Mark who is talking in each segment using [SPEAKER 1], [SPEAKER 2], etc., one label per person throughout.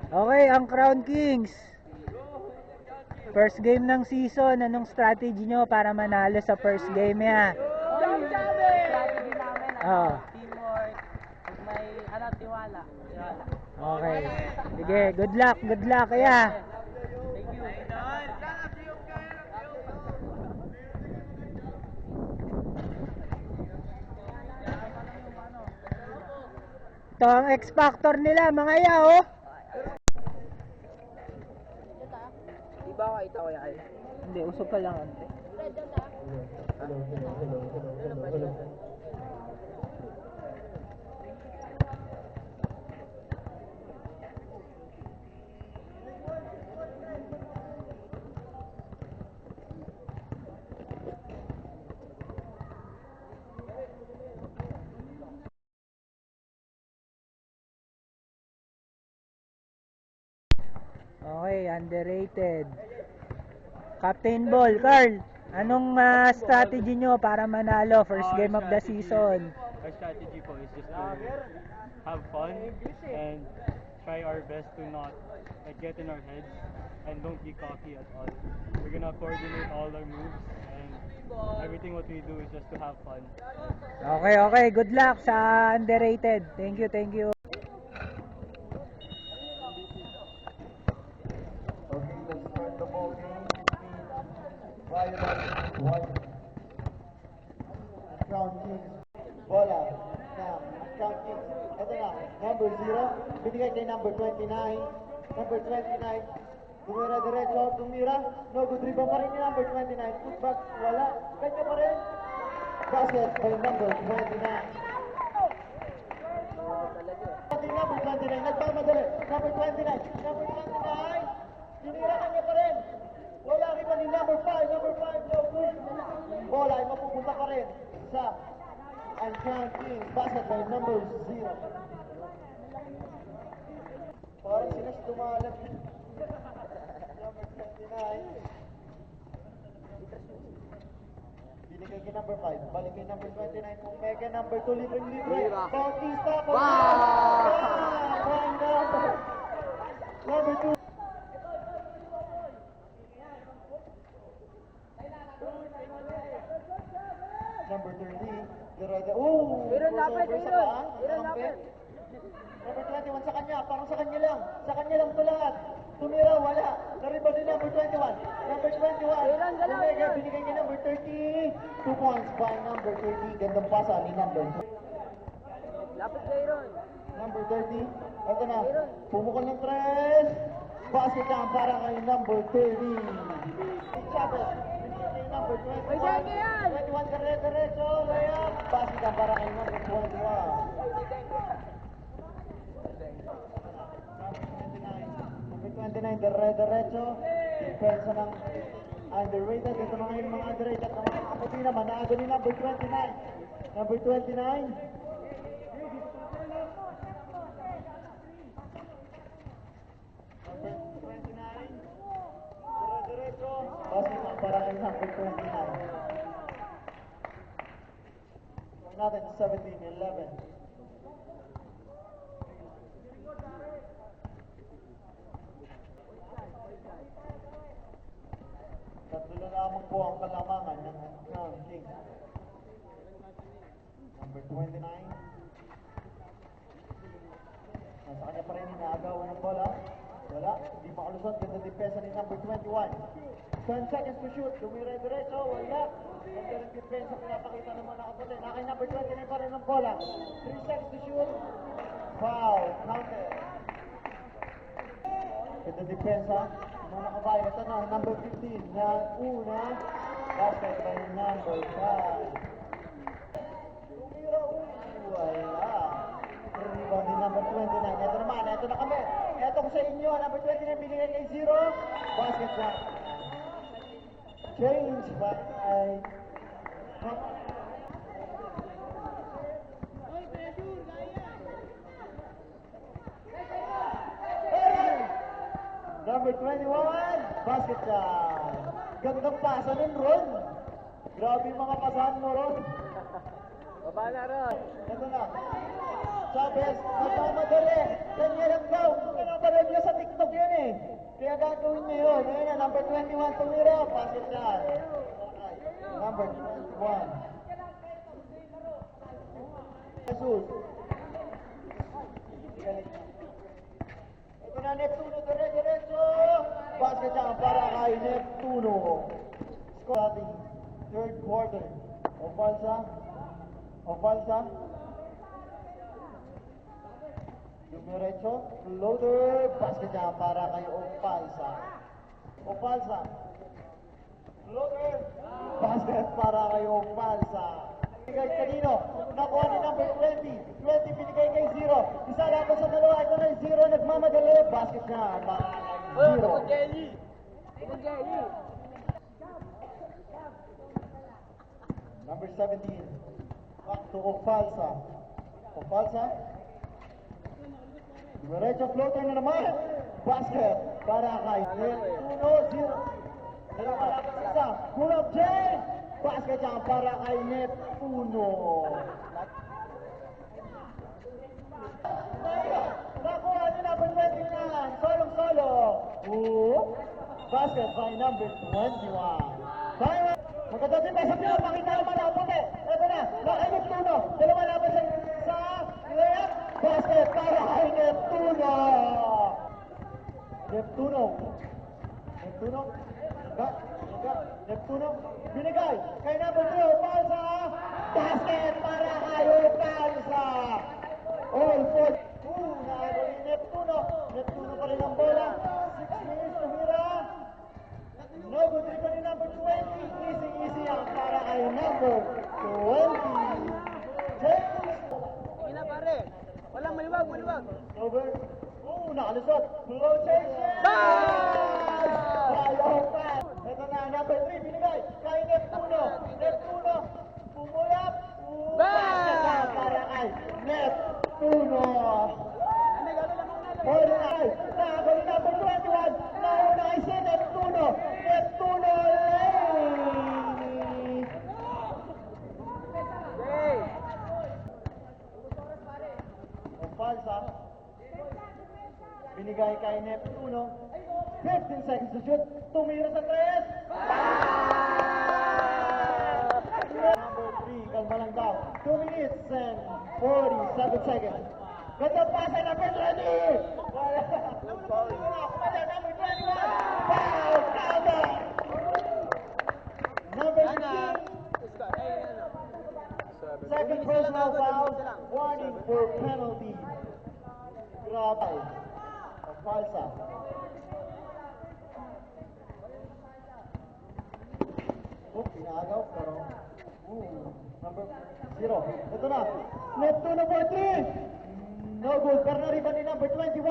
[SPEAKER 1] Okay, ang Crown Kings. First game ng season, anong strategy nyo para manalo sa first game ya?
[SPEAKER 2] Strategy namin,
[SPEAKER 1] Oh.
[SPEAKER 2] teamwork, may tiwala.
[SPEAKER 1] Okay. Sige, good luck ya.
[SPEAKER 2] Thank you.
[SPEAKER 1] Ito ang X-Factor nila, mga ya, oh.
[SPEAKER 2] Di ba ka ito kaya?
[SPEAKER 1] Hindi, usog ka lang, ante. Okay, underrated. Captain Ball, Carl, anong strategy nyo para manalo first game of the season?
[SPEAKER 3] Our strategy po is just to have fun and try our best to not get in our heads and don't be cocky at all. We're gonna coordinate all our moves and everything what we do is just to have fun.
[SPEAKER 1] Okay, good luck sa underrated. Thank you.
[SPEAKER 4] Crown Kings. Bola. Now, Crown Kings. Ito na. Number 0. Binigay kay number 29. Number 29. Tumira diretso. Tumira. No good rebound pa rin ni number 29. Putback. Wala. Kanya pa rin. Basket by number 29. Pati number 29. Nagmamadali. Number 29. Number 29. Tinira kanya pa rin. Wala rin ni number 5. Number 5. No good. Bola ay mapupunta pa rin sa ang Crown Kings. Basket by number 0. Parang sila si tumalab. Number 29. Binigay kay number 5. Balik kay number 29. Kung mega number 2. Libre. Bautista. Number 2. Number 30, Dirada.
[SPEAKER 2] Aaron lapit, Aaron. Aaron lapit.
[SPEAKER 4] Number 21 sa kanya, parang sa kanya lang. Sa kanya lang ito lahat. Tumira, wala. Nariba din number 21. Number 21.
[SPEAKER 2] Aaron, galaw,
[SPEAKER 4] Tumega,
[SPEAKER 2] Aaron.
[SPEAKER 4] binigay niya number 30. 2 points by number 30. Gandang pasa ni number.
[SPEAKER 2] Lapit kay Aaron.
[SPEAKER 4] Number 30. Ito na. Pumukol ng 3. Basket down para kay number 30. Chavez. Binigay kay number 21.
[SPEAKER 2] May deke yan.
[SPEAKER 4] 21 diretso. Layup. Basket down para kay number 21. Number 29, diretso. Depensa ng underrated. Ito mga yung mga underrated. Ang mga kaputi naman, naago ni number 29. Number 29. Number 29. Diretso. Basket down para kay number 29. Natin 17-11. Tatlo na lamang po ang kalamangan ng Crown Kings. Number 29. Nasa kanya pa rin inaagawan ng bola. Wala, hindi makalusot. Ganda depensa ni number 21. 10 seconds to shoot. Tumira diretso. Wala. Ganda ng depensa. Pinapakita naman nakaputi. Nakay number 29 pa rin ng bola. 3 seconds to shoot. Foul. Counted. Ganda depensa. Mga nakabayan. Ito na, number 15 na una. Basket by number 5. Tumira. Wala. Rebound ni number 29. Ito naman. Ito na kami. Ito ko sa inyo. Number 29 binigay kay 0. Basket shot. Change by number 21. Basket shot. Gandang pasa nun, Ron. Grabe yung mga pasahan mo, Ron.
[SPEAKER 2] Baba na, Ron.
[SPEAKER 4] Ito na. Chavez, nagmamadali. Kanya lang daw. napapanood niyo sa TikTok yun eh. Kaya gagawin niyo yun. Ayun na, number 21 tumira. Pass it down. Number 21. Jesus. Ito na Neptuno, diretso. Basket down para kay Neptuno. Score ating third quarter. Ovalsa. Diretso, floater. Basket down para kay Ovalsa. Floater. Basket para kay Ovalsa. Binigay kanino? Nakuha ni number 20. 20 binigay kay 0. Isa laban sa dalawa. Ito na yung 0. Nagmamadali. Basket na. Zero. Number 17. Back to Ofalsa. Diretso floater na naman. Basket para kay Neptuno. 0. Dalawa laban sa isa. Pull up Jane. Basket yan para kay Neptuno. Nakuha ni number 29. Solong-solo. Basket by number 21. Magkatasin pa sa pinapakita naman ang puti. Ito na, kay Neptuno. Dalawa laban sa layup. Basket para kay Neptuno. Neptuno. Binigay kay number 2. Opalsa. Basket para kay Opalsa. All for nahabol ni Neptuno. Neptuno pa rin ang bola. 6 minutes tumira. No good rebound ni number 20. Easy ang para kay number 20.
[SPEAKER 2] Sige na pare. Walang maliwag.
[SPEAKER 4] Over. Nakalusot. Flow change. Ito na, number 3. Binigay kay Neptuno. Pumulap. Basket na para kay Neptuno. 49. Nakakuha ni number 21. Nauna kay si Neptuno. Lane. Ofalsa. Binigay kay Neptuno. 15 seconds to shoot. Tumira sa 3. Number 3, kalma lang daw. 2 minutes and 47 seconds. Ganda pa sa number 20. Number 21. Foul, counter. Number 16. Second personal foul. Warning for penalty. Grabe. Falsa. Pinagaw, pero number 0. Ito na. Neptuno for 3. No good. Pero nariban ni number 21.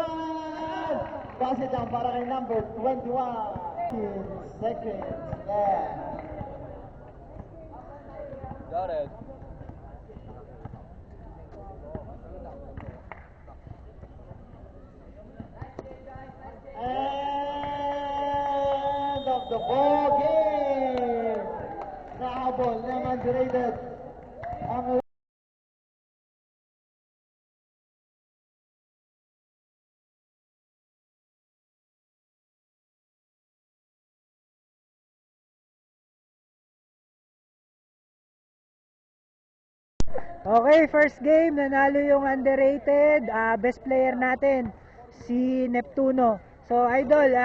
[SPEAKER 4] Basket down para kay number 21. 15 seconds left.
[SPEAKER 2] Got it.
[SPEAKER 4] End of the ball game. Nahabol ng underrated ang
[SPEAKER 1] Okay, first game, nanalo yung underrated, best player natin, si Neptuno. So, Idol,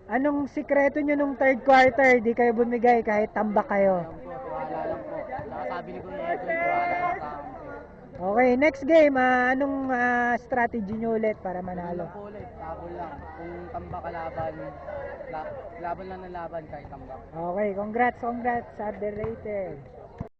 [SPEAKER 1] anong sikreto nyo nung third quarter? Di kayo bumigay kahit tambak kayo.
[SPEAKER 2] Tiwala lang po. Saka sabi ni Kuya Edwin, tiwala lang sa akin.
[SPEAKER 1] Okay, next game, anong strategy nyo ulit para manalo?
[SPEAKER 2] Ano po ulit, tabol lang. Kung tambak ka laban, laban lang ng laban kahit tambak.
[SPEAKER 1] Okay, congrats, underrated.